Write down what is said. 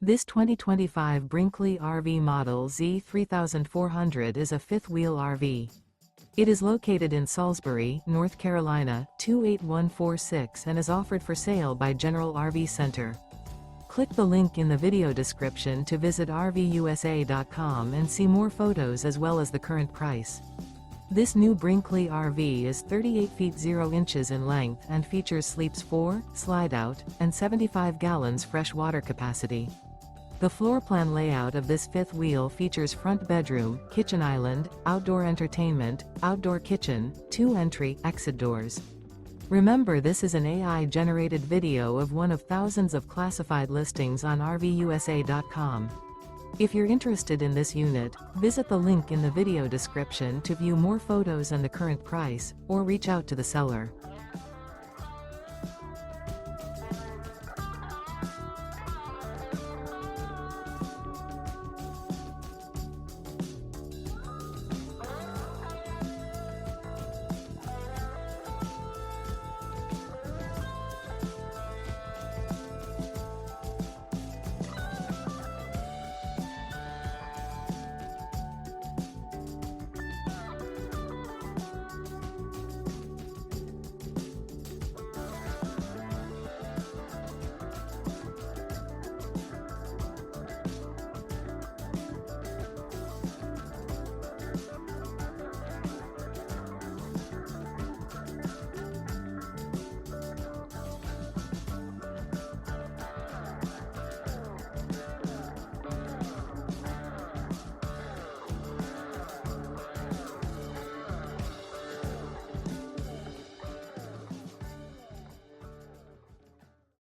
This 2025 Brinkley RV Model Z 3400 is a fifth-wheel RV. It is located in Salisbury, North Carolina, 28146 and is offered for sale by General RV Center. Click the link in the video description to visit RVUSA.com and see more photos as well as the current price. This new Brinkley RV is 38 feet 0 inches in length and features sleeps 4, slide-out, and 75 gallons fresh water capacity. The floor plan layout of this fifth wheel features front bedroom, kitchen island, outdoor entertainment, outdoor kitchen, 2 entry/exit doors. Remember, this is an AI-generated video of one of thousands of classified listings on RVUSA.com. If you're interested in this unit, visit the link in the video description to view more photos and the current price, or reach out to the seller.